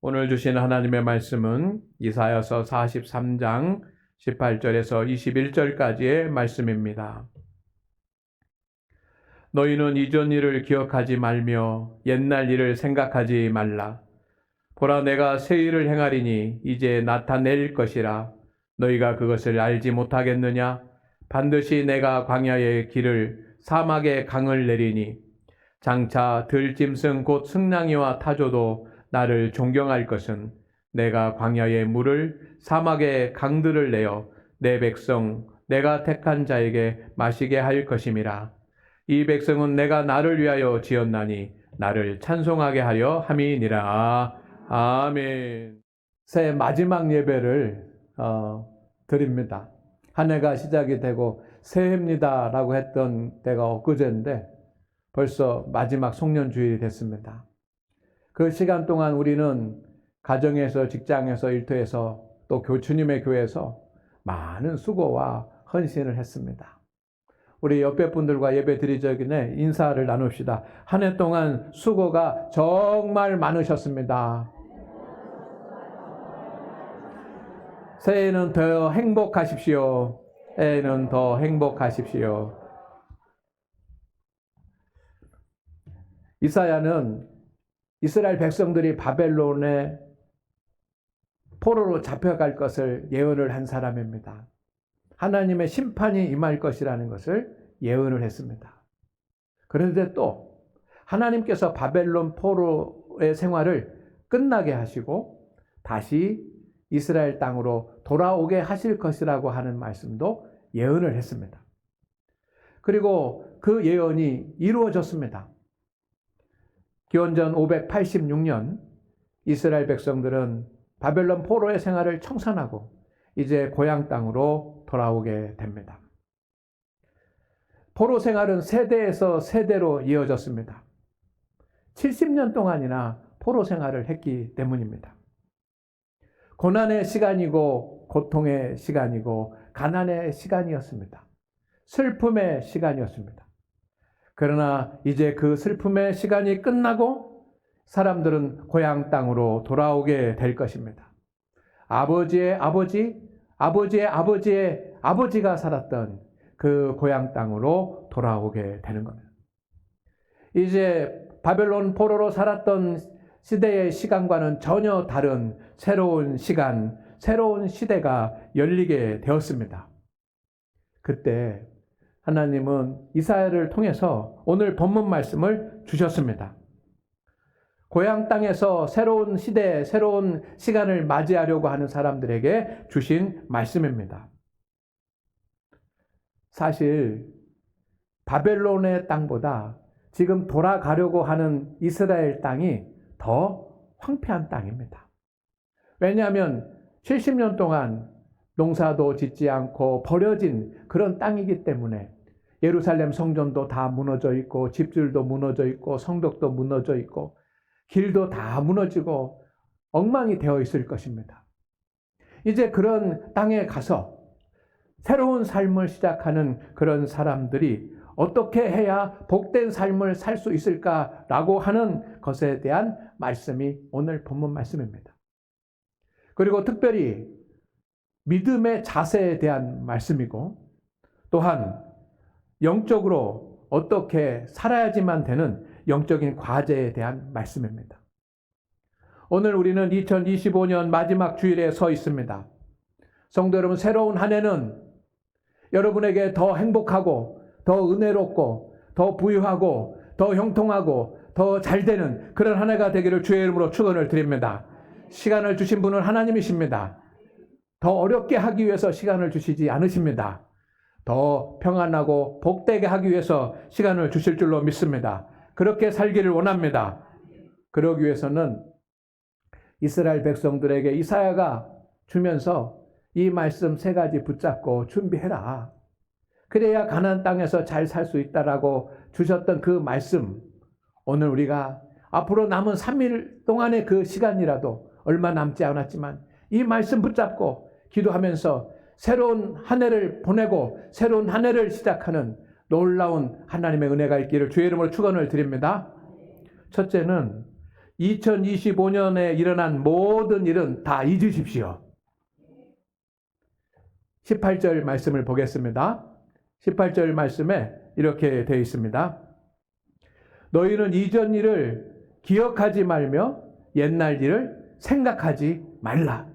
오늘 주신 하나님의 말씀은 이사야서 43장 18절에서 21절까지의 말씀입니다. 너희는 이전 일을 기억하지 말며 옛날 일을 생각하지 말라. 보라, 내가 새 일을 행하리니 이제 나타낼 것이라. 너희가 그것을 알지 못하겠느냐? 반드시 내가 광야의 길을 사막의 강을 내리니 장차 들짐승 곧 승냥이와 타조도 나를 존경할 것은 내가 광야의 물을 사막의 강들을 내어 내 백성 내가 택한 자에게 마시게 할 것임이라. 이 백성은 내가 나를 위하여 지었나니 나를 찬송하게 하려 함이니라. 아멘. 새해 마지막 예배를 드립니다. 한 해가 시작이 되고 새해입니다 라고 했던 때가 엊그제인데 벌써 마지막 송년주일이 됐습니다. 그 시간 동안 우리는 가정에서, 직장에서, 일터에서, 또 주님의 교회에서 많은 수고와 헌신을 했습니다. 우리 옆에 분들과 예배 드리기 전에 인사를 나눕시다. 한 해 동안 수고가 정말 많으셨습니다. 새해에는 더 행복하십시오. 새해에는 더 행복하십시오. 이사야는 이스라엘 백성들이 바벨론의 포로로 잡혀갈 것을 예언을 한 사람입니다. 하나님의 심판이 임할 것이라는 것을 예언을 했습니다. 그런데 또 하나님께서 바벨론 포로의 생활을 끝나게 하시고 다시 이스라엘 땅으로 돌아오게 하실 것이라고 하는 말씀도 예언을 했습니다. 그리고 그 예언이 이루어졌습니다. 기원전 586년 이스라엘 백성들은 바벨론 포로의 생활을 청산하고 이제 고향 땅으로 돌아오게 됩니다. 포로 생활은 세대에서 세대로 이어졌습니다. 70년 동안이나 포로 생활을 했기 때문입니다. 고난의 시간이고 고통의 시간이고 가난의 시간이었습니다. 슬픔의 시간이었습니다. 그러나 이제 그 슬픔의 시간이 끝나고 사람들은 고향 땅으로 돌아오게 될 것입니다. 아버지의 아버지, 아버지의 아버지의 아버지가 살았던 그 고향 땅으로 돌아오게 되는 겁니다. 이제 바벨론 포로로 살았던 시대의 시간과는 전혀 다른 새로운 시간, 새로운 시대가 열리게 되었습니다. 그때 하나님은 이사야를 통해서 오늘 본문 말씀을 주셨습니다. 고향 땅에서 새로운 시대, 새로운 시간을 맞이하려고 하는 사람들에게 주신 말씀입니다. 사실 바벨론의 땅보다 지금 돌아가려고 하는 이스라엘 땅이 더 황폐한 땅입니다. 왜냐하면 70년 동안 농사도 짓지 않고 버려진 그런 땅이기 때문에 예루살렘 성전도 다 무너져 있고 집들도 무너져 있고 성벽도 무너져 있고 길도 다 무너지고 엉망이 되어 있을 것입니다. 이제 그런 땅에 가서 새로운 삶을 시작하는 그런 사람들이 어떻게 해야 복된 삶을 살 수 있을까라고 하는 것에 대한 말씀이 오늘 본문 말씀입니다. 그리고 특별히 믿음의 자세에 대한 말씀이고 또한 영적으로 어떻게 살아야지만 되는 영적인 과제에 대한 말씀입니다. 오늘 우리는 2025년 마지막 주일에 서 있습니다. 성도 여러분, 새로운 한 해는 여러분에게 더 행복하고 더 은혜롭고 더 부유하고 더 형통하고 더 잘되는 그런 한 해가 되기를 주의 이름으로 축원을 드립니다. 시간을 주신 분은 하나님이십니다. 더 어렵게 하기 위해서 시간을 주시지 않으십니다. 더 평안하고 복되게 하기 위해서 시간을 주실 줄로 믿습니다. 그렇게 살기를 원합니다. 그러기 위해서는 이스라엘 백성들에게 이사야가 주면서 이 말씀 세 가지 붙잡고 준비해라. 그래야 가나안 땅에서 잘 살 수 있다라고 주셨던 그 말씀, 오늘 우리가 앞으로 남은 3일 동안의 그 시간이라도 얼마 남지 않았지만 이 말씀 붙잡고 기도하면서 새로운 한 해를 보내고 새로운 한 해를 시작하는 놀라운 하나님의 은혜가 있기를 주의 이름으로 축원을 드립니다. 첫째는 2025년에 일어난 모든 일은 다 잊으십시오. 18절 말씀을 보겠습니다. 18절 말씀에 이렇게 되어 있습니다. 너희는 이전 일을 기억하지 말며 옛날 일을 생각하지 말라.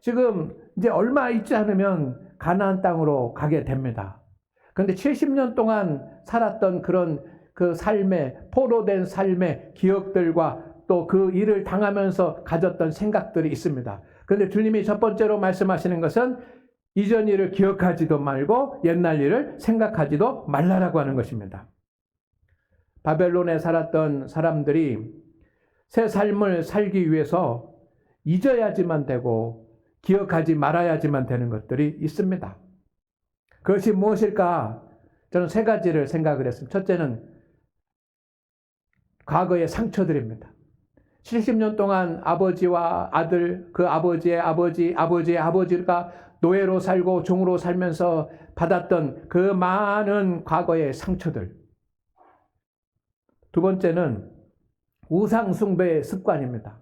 지금 이제 얼마 있지 않으면 가나안 땅으로 가게 됩니다. 그런데 70년 동안 살았던 그런 그 삶의 포로된 삶의 기억들과 또 그 일을 당하면서 가졌던 생각들이 있습니다. 그런데 주님이 첫 번째로 말씀하시는 것은 이전 일을 기억하지도 말고 옛날 일을 생각하지도 말라라고 하는 것입니다. 바벨론에 살았던 사람들이 새 삶을 살기 위해서 잊어야지만 되고 기억하지 말아야지만 되는 것들이 있습니다. 그것이 무엇일까? 저는 세 가지를 생각을 했습니다. 첫째는 과거의 상처들입니다. 70년 동안 아버지와 아들, 그 아버지의 아버지, 아버지의 아버지가 노예로 살고 종으로 살면서 받았던 그 많은 과거의 상처들. 두 번째는 우상 숭배의 습관입니다.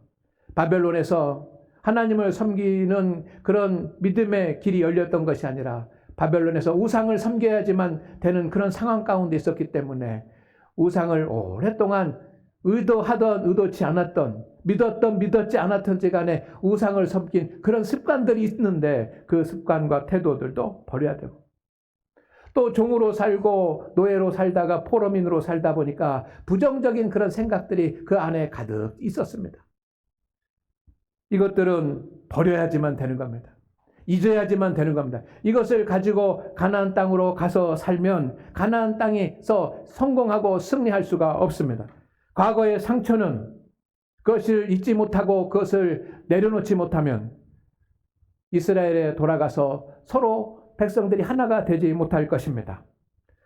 바벨론에서 하나님을 섬기는 그런 믿음의 길이 열렸던 것이 아니라 바벨론에서 우상을 섬겨야지만 되는 그런 상황 가운데 있었기 때문에 우상을 오랫동안 의도하던 의도치 않았던 믿었던 믿었지 않았던지 간에 우상을 섬긴 그런 습관들이 있는데 그 습관과 태도들도 버려야 되고 또 종으로 살고 노예로 살다가 포로민으로 살다 보니까 부정적인 그런 생각들이 그 안에 가득 있었습니다. 이것들은 버려야지만 되는 겁니다. 잊어야지만 되는 겁니다. 이것을 가지고 가나안 땅으로 가서 살면 가나안 땅에서 성공하고 승리할 수가 없습니다. 과거의 상처는 그것을 잊지 못하고 그것을 내려놓지 못하면 이스라엘에 돌아가서 서로 백성들이 하나가 되지 못할 것입니다.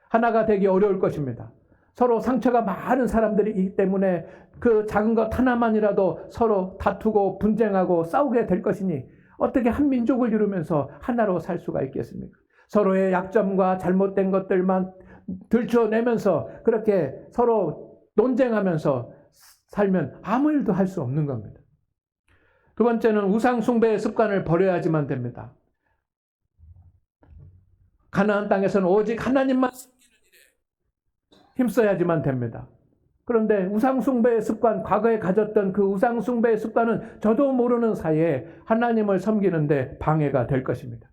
하나가 되기 어려울 것입니다. 서로 상처가 많은 사람들이 있기 때문에 그 작은 것 하나만이라도 서로 다투고 분쟁하고 싸우게 될 것이니 어떻게 한 민족을 이루면서 하나로 살 수가 있겠습니까? 서로의 약점과 잘못된 것들만 들춰내면서 그렇게 서로 논쟁하면서 살면 아무 일도 할 수 없는 겁니다. 두 번째는 우상 숭배의 습관을 버려야지만 됩니다. 가나안 땅에서는 오직 하나님만 섬기는 일에 힘써야지만 됩니다. 그런데 우상 숭배의 습관, 과거에 가졌던 그 우상 숭배의 습관은 저도 모르는 사이에 하나님을 섬기는데 방해가 될 것입니다.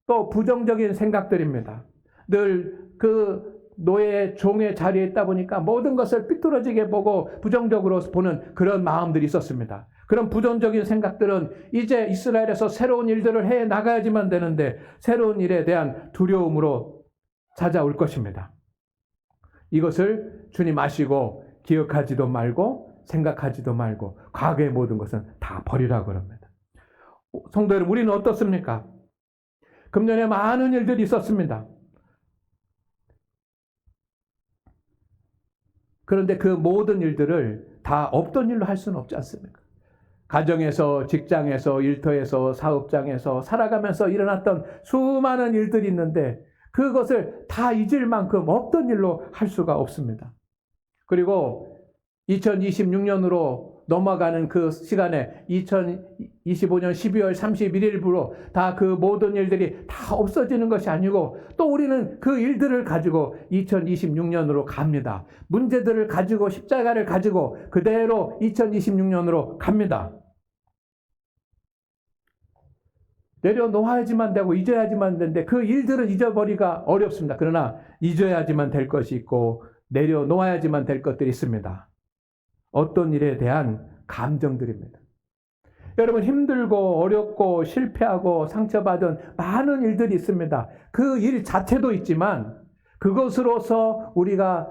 또 부정적인 생각들입니다. 늘 그 노예 종의 자리에 있다 보니까 모든 것을 삐뚤어지게 보고 부정적으로 보는 그런 마음들이 있었습니다. 그런 부정적인 생각들은 이제 이스라엘에서 새로운 일들을 해 나가야지만 되는데 새로운 일에 대한 두려움으로 찾아올 것입니다. 이것을 주님 아시고 기억하지도 말고 생각하지도 말고 과거의 모든 것은 다 버리라고 그럽니다. 성도 여러분, 우리는 어떻습니까? 금년에 많은 일들이 있었습니다. 그런데 그 모든 일들을 다 없던 일로 할 수는 없지 않습니까? 가정에서, 직장에서, 일터에서, 사업장에서 살아가면서 일어났던 수많은 일들이 있는데 그것을 다 잊을 만큼 없던 일로 할 수가 없습니다. 그리고 2026년으로 넘어가는 그 시간에 2025년 12월 31일부로 다 그 모든 일들이 다 없어지는 것이 아니고 또 우리는 그 일들을 가지고 2026년으로 갑니다. 문제들을 가지고 십자가를 가지고 그대로 2026년으로 갑니다. 내려놓아야지만 되고 잊어야지만 되는데 그 일들은 잊어버리기가 어렵습니다. 그러나 잊어야지만 될 것이 있고 내려놓아야지만 될 것들이 있습니다. 어떤 일에 대한 감정들입니다. 여러분, 힘들고 어렵고 실패하고 상처받은 많은 일들이 있습니다. 그 일 자체도 있지만 그것으로서 우리가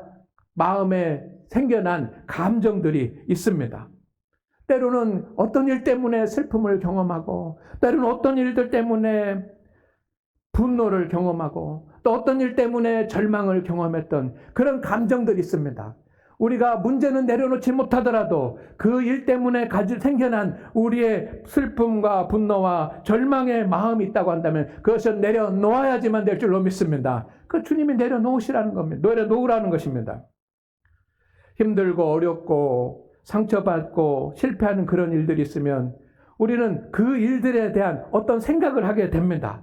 마음에 생겨난 감정들이 있습니다. 때로는 어떤 일 때문에 슬픔을 경험하고 때로는 어떤 일들 때문에 분노를 경험하고 또 어떤 일 때문에 절망을 경험했던 그런 감정들이 있습니다. 우리가 문제는 내려놓지 못하더라도 그 일 때문에 생겨난 우리의 슬픔과 분노와 절망의 마음이 있다고 한다면 그것을 내려놓아야지만 될 줄로 믿습니다. 그 주님이 내려놓으시라는 겁니다. 내려놓으라는 것입니다. 힘들고 어렵고 상처받고 실패하는 그런 일들이 있으면 우리는 그 일들에 대한 어떤 생각을 하게 됩니다.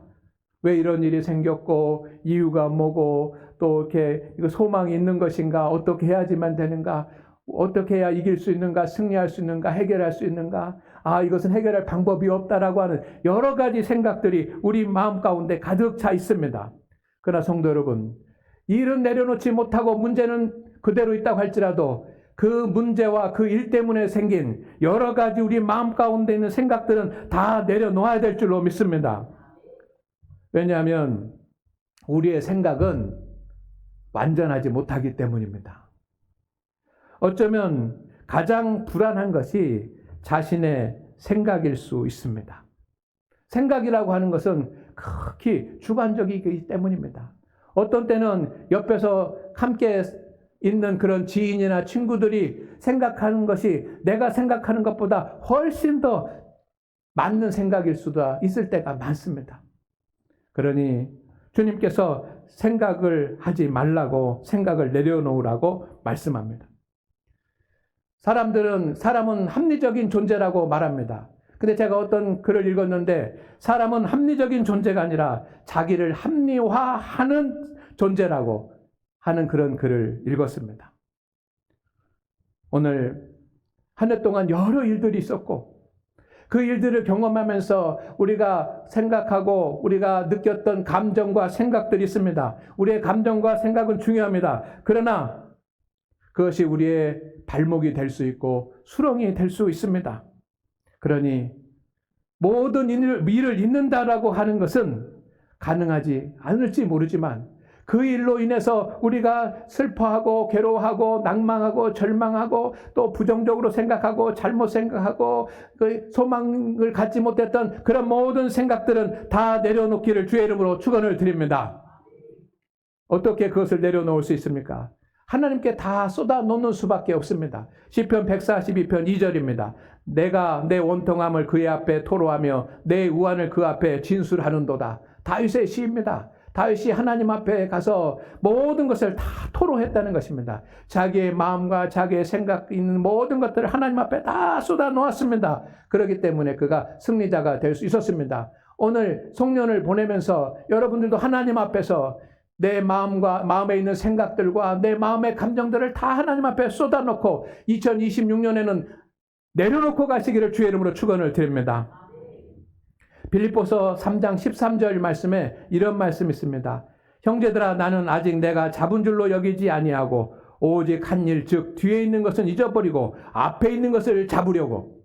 왜 이런 일이 생겼고 이유가 뭐고 또 이렇게 이거 소망이 있는 것인가, 어떻게 해야지만 되는가, 어떻게 해야 이길 수 있는가, 승리할 수 있는가, 해결할 수 있는가, 이것은 해결할 방법이 없다라고 하는 여러 가지 생각들이 우리 마음 가운데 가득 차 있습니다. 그러나 성도 여러분, 일은 내려놓지 못하고 문제는 그대로 있다고 할지라도 그 문제와 그 일 때문에 생긴 여러 가지 우리 마음 가운데 있는 생각들은 다 내려놓아야 될 줄로 믿습니다. 왜냐하면 우리의 생각은 완전하지 못하기 때문입니다. 어쩌면 가장 불안한 것이 자신의 생각일 수 있습니다. 생각이라고 하는 것은 극히 주관적이기 때문입니다. 어떤 때는 옆에서 함께 있는 그런 지인이나 친구들이 생각하는 것이 내가 생각하는 것보다 훨씬 더 맞는 생각일 수도 있을 때가 많습니다. 그러니 주님께서 생각을 하지 말라고, 생각을 내려놓으라고 말씀합니다. 사람은 합리적인 존재라고 말합니다. 근데 제가 어떤 글을 읽었는데 사람은 합리적인 존재가 아니라 자기를 합리화하는 존재라고 하는 그런 글을 읽었습니다. 오늘 한 해 동안 여러 일들이 있었고 그 일들을 경험하면서 우리가 생각하고 우리가 느꼈던 감정과 생각들이 있습니다. 우리의 감정과 생각은 중요합니다. 그러나 그것이 우리의 발목이 될 수 있고 수렁이 될 수 있습니다. 그러니 모든 일을 잊는다라고 하는 것은 가능하지 않을지 모르지만 그 일로 인해서 우리가 슬퍼하고 괴로워하고 낭망하고 절망하고 또 부정적으로 생각하고 잘못 생각하고 그 소망을 갖지 못했던 그런 모든 생각들은 다 내려놓기를 주의 이름으로 축원을 드립니다. 어떻게 그것을 내려놓을 수 있습니까? 하나님께 다 쏟아놓는 수밖에 없습니다. 시편 142편 2절입니다. 내가 내 원통함을 그의 앞에 토로하며 내 우환을 그 앞에 진술하는도다. 다윗의 시입니다. 다윗이 하나님 앞에 가서 모든 것을 다 토로했다는 것입니다. 자기의 마음과 자기의 생각 있는 모든 것들을 하나님 앞에 다 쏟아놓았습니다. 그렇기 때문에 그가 승리자가 될 수 있었습니다. 오늘 송년을 보내면서 여러분들도 하나님 앞에서 내 마음에 있는 생각들과 내 마음의 감정들을 다 하나님 앞에 쏟아놓고 2026년에는 내려놓고 가시기를 주의 이름으로 축원을 드립니다. 빌립보서 3장 13절 말씀에 이런 말씀이 있습니다. 형제들아, 나는 아직 내가 잡은 줄로 여기지 아니하고 오직 한 일, 즉 뒤에 있는 것은 잊어버리고 앞에 있는 것을 잡으려고.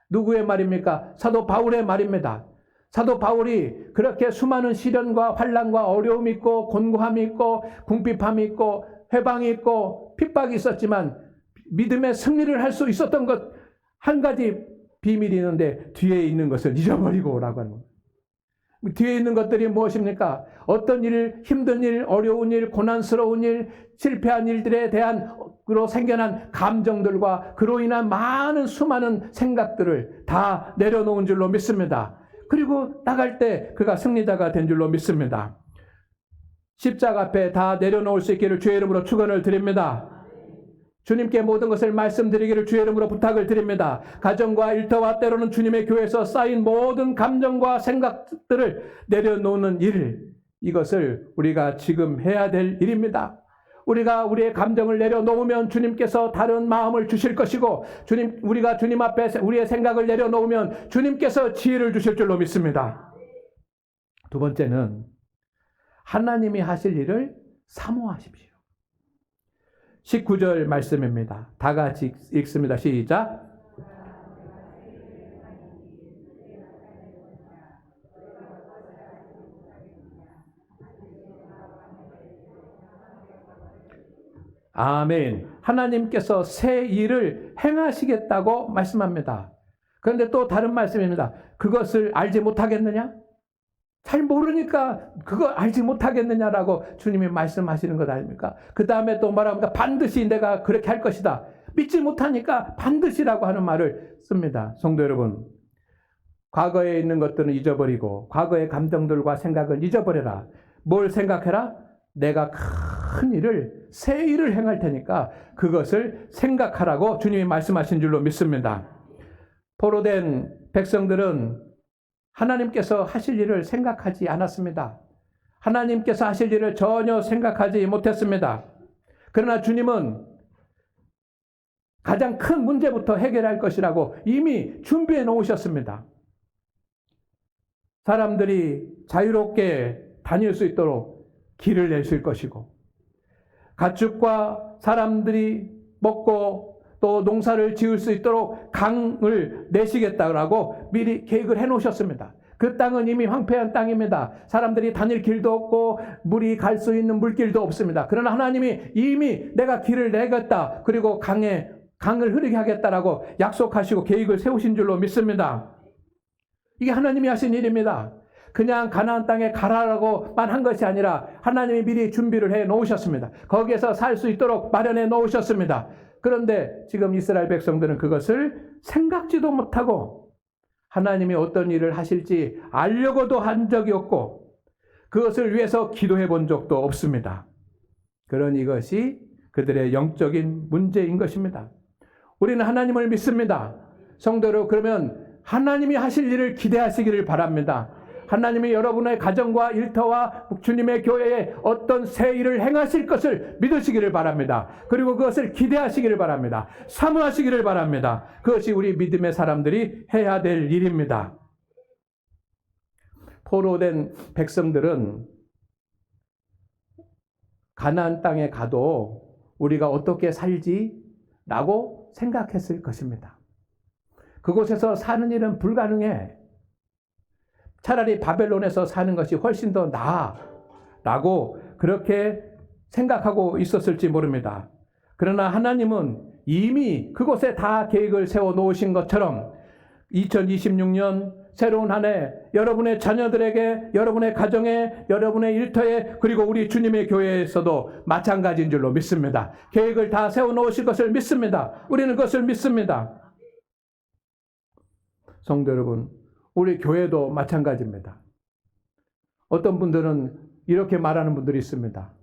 누구의 말입니까? 사도 바울의 말입니다. 사도 바울이 그렇게 수많은 시련과 환난과 어려움이 있고 곤고함이 있고 궁핍함이 있고 회방이 있고 핍박이 있었지만 믿음의 승리를 할 수 있었던 것 한 가지 비밀이 있는데 뒤에 있는 것을 잊어버리고 라고 하는 겁니다. 뒤에 있는 것들이 무엇입니까? 어떤 일, 힘든 일, 어려운 일, 고난스러운 일, 실패한 일들에 대한 그로 생겨난 감정들과 그로 인한 많은 수많은 생각들을 다 내려놓은 줄로 믿습니다. 그리고 나갈 때 그가 승리자가 된 줄로 믿습니다. 십자가 앞에 다 내려놓을 수 있기를 주의 이름으로 축원을 드립니다. 주님께 모든 것을 말씀드리기를 주의 이름으로 부탁을 드립니다. 가정과 일터와 때로는 주님의 교회에서 쌓인 모든 감정과 생각들을 내려놓는 일, 이것을 우리가 지금 해야 될 일입니다. 우리가 우리의 감정을 내려놓으면 주님께서 다른 마음을 주실 것이고 우리가 주님 앞에 우리의 생각을 내려놓으면 주님께서 지혜를 주실 줄로 믿습니다. 두 번째는 하나님이 하실 일을 사모하십시오. 19절 말씀입니다. 다 같이 읽습니다. 시작. 아멘. 하나님께서 새 일을 행하시겠다고 말씀합니다. 그런데 또 다른 말씀입니다. 그것을 알지 못하겠느냐? 잘 모르니까 그거 알지 못하겠느냐라고 주님이 말씀하시는 것 아닙니까? 그 다음에 또 말합니다. 반드시 내가 그렇게 할 것이다. 믿지 못하니까 반드시라고 하는 말을 씁니다. 성도 여러분, 과거에 있는 것들은 잊어버리고 과거의 감정들과 생각을 잊어버려라. 뭘 생각해라? 내가 큰 일을 새 일을 행할 테니까 그것을 생각하라고 주님이 말씀하신 줄로 믿습니다. 포로된 백성들은 하나님께서 하실 일을 생각하지 않았습니다. 하나님께서 하실 일을 전혀 생각하지 못했습니다. 그러나 주님은 가장 큰 문제부터 해결할 것이라고 이미 준비해 놓으셨습니다. 사람들이 자유롭게 다닐 수 있도록 길을 내실 것이고, 가축과 사람들이 먹고 또 농사를 지을 수 있도록 강을 내시겠다고 미리 계획을 해 놓으셨습니다. 그 땅은 이미 황폐한 땅입니다. 사람들이 다닐 길도 없고 물이 갈 수 있는 물길도 없습니다. 그러나 하나님이 이미 내가 길을 내겠다, 그리고 강을 흐르게 하겠다라고 약속하시고 계획을 세우신 줄로 믿습니다. 이게 하나님이 하신 일입니다. 그냥 가나안 땅에 가라라고만 한 것이 아니라 하나님이 미리 준비를 해 놓으셨습니다. 거기에서 살 수 있도록 마련해 놓으셨습니다. 그런데 지금 이스라엘 백성들은 그것을 생각지도 못하고 하나님이 어떤 일을 하실지 알려고도 한 적이 없고 그것을 위해서 기도해 본 적도 없습니다. 그런 이것이 그들의 영적인 문제인 것입니다. 우리는 하나님을 믿습니다. 성도로, 그러면 하나님이 하실 일을 기대하시기를 바랍니다. 하나님이 여러분의 가정과 일터와 주님의 교회에 어떤 새 일을 행하실 것을 믿으시기를 바랍니다. 그리고 그것을 기대하시기를 바랍니다. 사모하시기를 바랍니다. 그것이 우리 믿음의 사람들이 해야 될 일입니다. 포로된 백성들은 가나안 땅에 가도 우리가 어떻게 살지라고 생각했을 것입니다. 그곳에서 사는 일은 불가능해. 차라리 바벨론에서 사는 것이 훨씬 더 나아라고 그렇게 생각하고 있었을지 모릅니다. 그러나 하나님은 이미 그곳에 다 계획을 세워 놓으신 것처럼 2026년 새로운 한 해 여러분의 자녀들에게, 여러분의 가정에, 여러분의 일터에, 그리고 우리 주님의 교회에서도 마찬가지인 줄로 믿습니다. 계획을 다 세워 놓으실 것을 믿습니다. 우리는 그것을 믿습니다. 성도 여러분, 우리 교회도 마찬가지입니다. 어떤 분들은 이렇게 말하는 분들이 있습니다.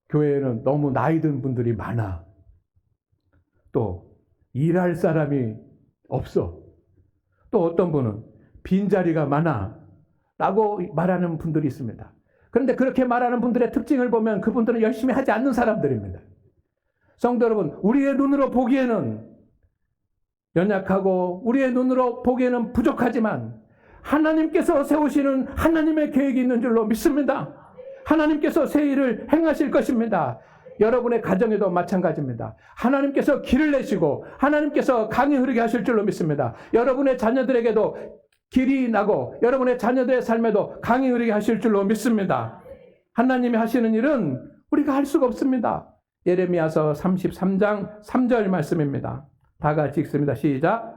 교회에는 너무 나이 든 분들이 많아. 또 일할 사람이 없어. 또 어떤 분은 빈자리가 많아 라고 말하는 분들이 있습니다. 그런데 그렇게 말하는 분들의 특징을 보면 그분들은 열심히 하지 않는 사람들입니다. 성도 여러분, 우리의 눈으로 보기에는 연약하고 우리의 눈으로 보기에는 부족하지만 하나님께서 세우시는 하나님의 계획이 있는 줄로 믿습니다. 하나님께서 새 일을 행하실 것입니다. 여러분의 가정에도 마찬가지입니다. 하나님께서 길을 내시고 하나님께서 강이 흐르게 하실 줄로 믿습니다. 여러분의 자녀들에게도 길이 나고 여러분의 자녀들의 삶에도 강이 흐르게 하실 줄로 믿습니다. 하나님이 하시는 일은 우리가 할 수가 없습니다. 예레미야서 33장 3절 말씀입니다. 다 같이 읽습니다. 시작.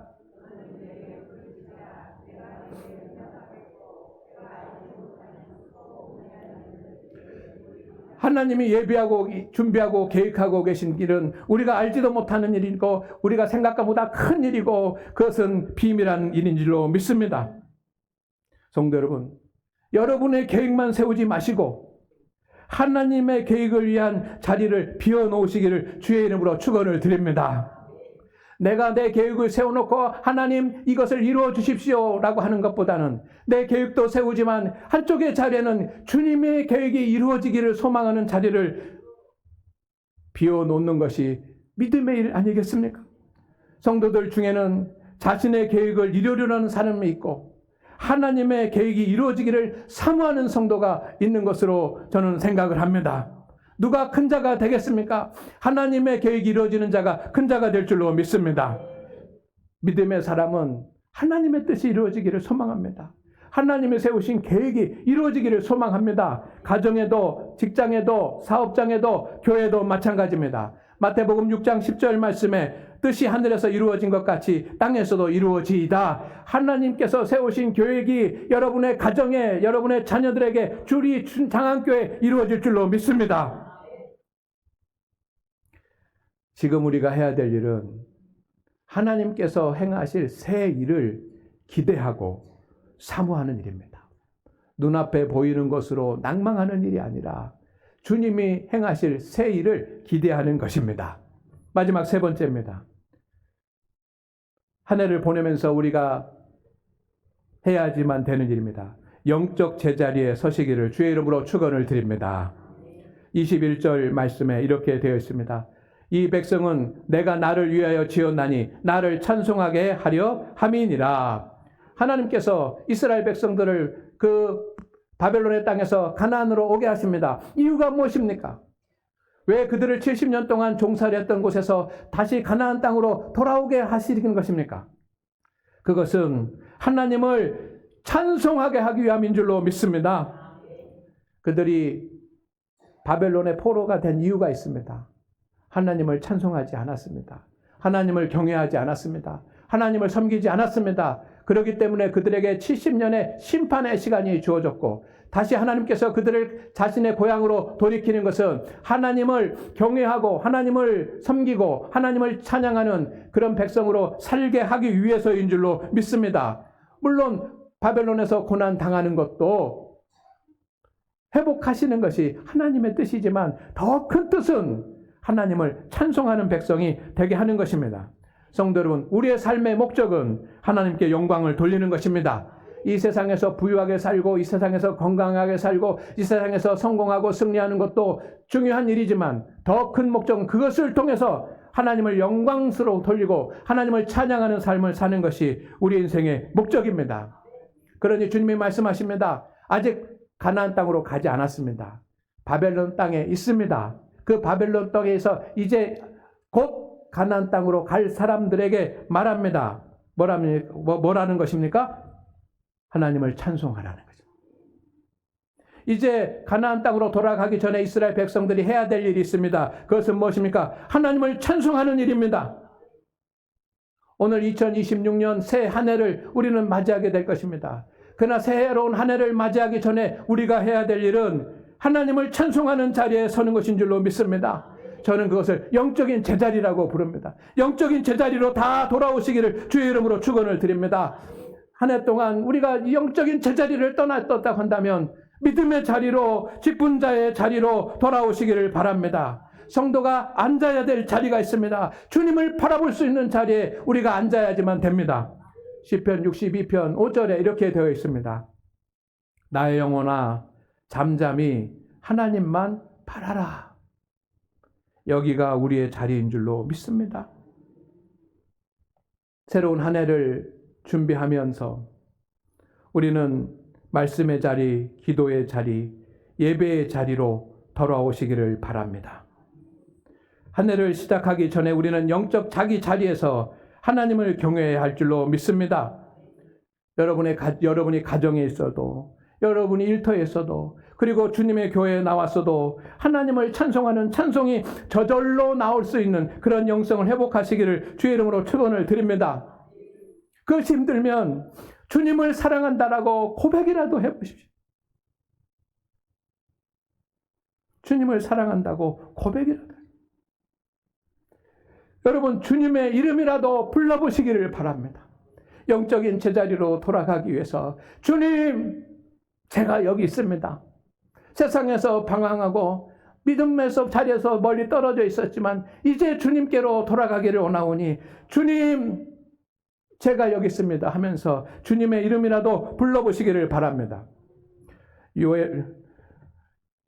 하나님이 예비하고 준비하고 계획하고 계신 일은 우리가 알지도 못하는 일이고 우리가 생각보다 큰 일이고 그것은 비밀한 일인 줄로 믿습니다. 성도 여러분, 여러분의 계획만 세우지 마시고 하나님의 계획을 위한 자리를 비워놓으시기를 주의 이름으로 축원을 드립니다. 내가 내 계획을 세워놓고 하나님 이것을 이루어 주십시오 라고 하는 것보다는 내 계획도 세우지만 한쪽의 자리에는 주님의 계획이 이루어지기를 소망하는 자리를 비워놓는 것이 믿음의 일 아니겠습니까? 성도들 중에는 자신의 계획을 이루려는 사람이 있고 하나님의 계획이 이루어지기를 사모하는 성도가 있는 것으로 저는 생각을 합니다. 누가 큰 자가 되겠습니까? 하나님의 계획이 이루어지는 자가 큰 자가 될 줄로 믿습니다. 믿음의 사람은 하나님의 뜻이 이루어지기를 소망합니다. 하나님이 세우신 계획이 이루어지기를 소망합니다. 가정에도, 직장에도, 사업장에도, 교회도 마찬가지입니다. 마태복음 6장 10절 말씀에 뜻이 하늘에서 이루어진 것 같이 땅에서도 이루어지이다. 하나님께서 세우신 계획이 여러분의 가정에, 여러분의 자녀들에게 주리 장안교회에 이루어질 줄로 믿습니다. 지금 우리가 해야 될 일은 하나님께서 행하실 새 일을 기대하고 사모하는 일입니다. 눈앞에 보이는 것으로 낭망하는 일이 아니라 주님이 행하실 새 일을 기대하는 것입니다. 마지막 세 번째입니다. 한 해를 보내면서 우리가 해야지만 되는 일입니다. 영적 제자리에 서시기를 주의 이름으로 축원을 드립니다. 21절 말씀에 이렇게 되어 있습니다. 이 백성은 내가 나를 위하여 지었나니 나를 찬송하게 하려 함이니라. 하나님께서 이스라엘 백성들을 그 바벨론의 땅에서 가나안으로 오게 하십니다. 이유가 무엇입니까? 왜 그들을 70년 동안 종살이했던 곳에서 다시 가나안 땅으로 돌아오게 하시는 것입니까? 그것은 하나님을 찬송하게 하기 위함인 줄로 믿습니다. 그들이 바벨론의 포로가 된 이유가 있습니다. 하나님을 찬송하지 않았습니다. 하나님을 경외하지 않았습니다. 하나님을 섬기지 않았습니다. 그렇기 때문에 그들에게 70년의 심판의 시간이 주어졌고 다시 하나님께서 그들을 자신의 고향으로 돌이키는 것은 하나님을 경외하고 하나님을 섬기고 하나님을 찬양하는 그런 백성으로 살게 하기 위해서인 줄로 믿습니다. 물론 바벨론에서 고난 당하는 것도 회복하시는 것이 하나님의 뜻이지만 더 큰 뜻은 하나님을 찬송하는 백성이 되게 하는 것입니다. 성도 여러분, 우리의 삶의 목적은 하나님께 영광을 돌리는 것입니다. 이 세상에서 부유하게 살고 이 세상에서 건강하게 살고 이 세상에서 성공하고 승리하는 것도 중요한 일이지만 더 큰 목적은 그것을 통해서 하나님을 영광스러워 돌리고 하나님을 찬양하는 삶을 사는 것이 우리 인생의 목적입니다. 그러니 주님이 말씀하십니다. 아직 가나안 땅으로 가지 않았습니다. 바벨론 땅에 있습니다. 그 바벨론 땅에서 이제 곧 가나안 땅으로 갈 사람들에게 말합니다. 뭐라는 것입니까? 하나님을 찬송하라는 거죠. 이제 가나안 땅으로 돌아가기 전에 이스라엘 백성들이 해야 될 일이 있습니다. 그것은 무엇입니까? 하나님을 찬송하는 일입니다. 오늘 2026년 새 한 해를 우리는 맞이하게 될 것입니다. 그러나 새해로운 한 해를 맞이하기 전에 우리가 해야 될 일은 하나님을 찬송하는 자리에 서는 것인 줄로 믿습니다. 저는 그것을 영적인 제자리라고 부릅니다. 영적인 제자리로 다 돌아오시기를 주의 이름으로 축원을 드립니다. 한 해 동안 우리가 영적인 제자리를 떠났다고 한다면 믿음의 자리로, 직분자의 자리로 돌아오시기를 바랍니다. 성도가 앉아야 될 자리가 있습니다. 주님을 바라볼 수 있는 자리에 우리가 앉아야지만 됩니다. 시편 62편 5절에 이렇게 되어 있습니다. 나의 영혼아 잠잠히 하나님만 바라라. 여기가 우리의 자리인 줄로 믿습니다. 새로운 한 해를 준비하면서 우리는 말씀의 자리, 기도의 자리, 예배의 자리로 돌아오시기를 바랍니다. 한 해를 시작하기 전에 우리는 영적 자기 자리에서 하나님을 경외해야 할 줄로 믿습니다. 여러분이 가정에 있어도, 여러분이 일터에 있어도, 그리고 주님의 교회에 나왔어도 하나님을 찬송하는 찬송이 저절로 나올 수 있는 그런 영성을 회복하시기를 주의 이름으로 축원을 드립니다. 그것이 힘들면 주님을 사랑한다라고 고백이라도 해보십시오. 주님을 사랑한다고 고백이라도. 여러분 주님의 이름이라도 불러보시기를 바랍니다. 영적인 제자리로 돌아가기 위해서 주님 제가 여기 있습니다. 세상에서 방황하고 믿음에서 자리에서 멀리 떨어져 있었지만 이제 주님께로 돌아가기를 원하오니 주님 제가 여기 있습니다 하면서 주님의 이름이라도 불러보시기를 바랍니다. 요엘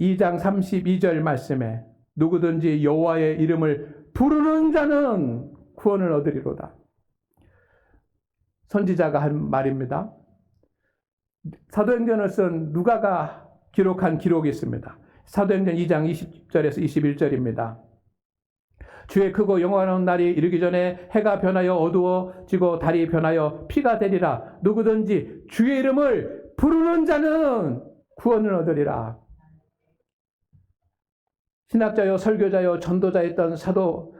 2장 32절 말씀에 누구든지 여호와의 이름을 부르는 자는 구원을 얻으리로다. 선지자가 한 말입니다. 사도행전을 쓴 누가가 기록한 기록이 있습니다. 사도행전 2장 20절에서 21절입니다. 주의 크고 영원한 날이 이르기 전에 해가 변하여 어두워지고 달이 변하여 피가 되리라. 누구든지 주의 이름을 부르는 자는 구원을 얻으리라. 신학자요 설교자요 전도자였던 사도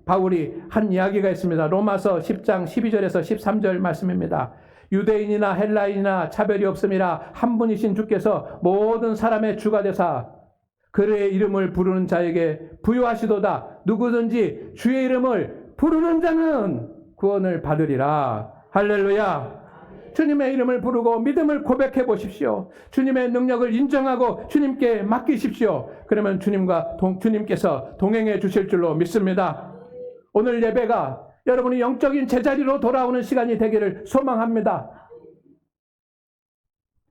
바울이 한 이야기가 있습니다. 로마서 10장 12절에서 13절 말씀입니다. 유대인이나 헬라인이나 차별이 없음이라 한 분이신 주께서 모든 사람의 주가 되사 그의 이름을 부르는 자에게 부요하시도다. 누구든지 주의 이름을 부르는 자는 구원을 받으리라. 할렐루야. 주님의 이름을 부르고 믿음을 고백해 보십시오. 주님의 능력을 인정하고 주님께 맡기십시오. 그러면 주님께서 동행해 주실 줄로 믿습니다. 오늘 예배가 여러분이 영적인 제자리로 돌아오는 시간이 되기를 소망합니다.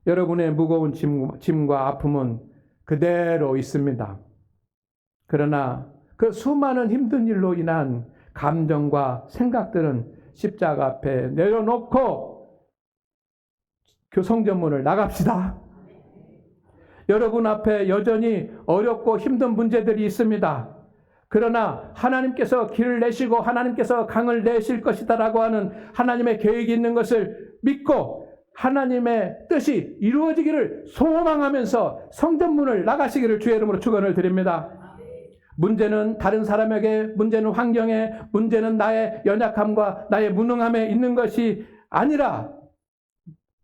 여러분의 무거운 짐과 아픔은 그대로 있습니다. 그러나 그 수많은 힘든 일로 인한 감정과 생각들은 십자가 앞에 내려놓고 성전문을 나갑시다. 여러분 앞에 여전히 어렵고 힘든 문제들이 있습니다. 그러나 하나님께서 길을 내시고 하나님께서 강을 내실 것이다라고 하는 하나님의 계획이 있는 것을 믿고 하나님의 뜻이 이루어지기를 소망하면서 성전문을 나가시기를 주의 이름으로 축원을 드립니다. 문제는 다른 사람에게, 문제는 환경에, 문제는 나의 연약함과 나의 무능함에 있는 것이 아니라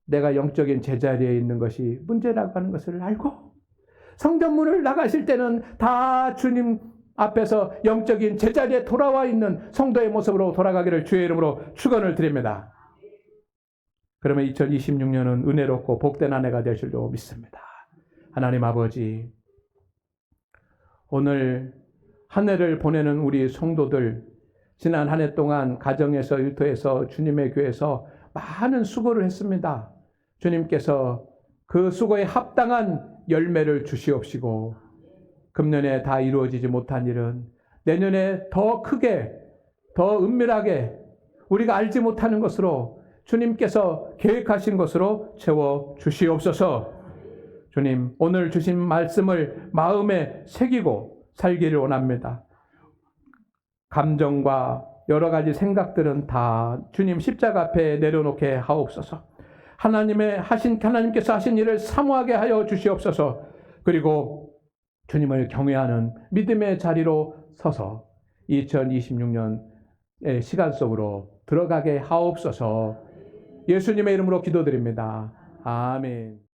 내가 영적인 제자리에 있는 것이 문제라고 하는 것을 알고 성전문을 나가실 때는 다 주님 앞에서 영적인 제자리에 돌아와 있는 성도의 모습으로 돌아가기를 주의 이름으로 축원을 드립니다. 그러면 2026년은 은혜롭고 복된 한 해가 될 줄로 믿습니다. 하나님 아버지, 오늘 한 해를 보내는 우리 성도들, 지난 한 해 동안 가정에서 일터에서 주님의 교회에서 많은 수고를 했습니다. 주님께서 그 수고에 합당한 열매를 주시옵시고 금년에 다 이루어지지 못한 일은 내년에 더 크게, 더 은밀하게 우리가 알지 못하는 것으로 주님께서 계획하신 것으로 채워 주시옵소서. 주님, 오늘 주신 말씀을 마음에 새기고 살기를 원합니다. 감정과 여러 가지 생각들은 다 주님 십자가 앞에 내려놓게 하옵소서. 하나님께서 하신 일을 사모하게 하여 주시옵소서. 그리고 주님을 경외하는 믿음의 자리로 서서 2026년의 시간 속으로 들어가게 하옵소서. 예수님의 이름으로 기도드립니다. 아멘.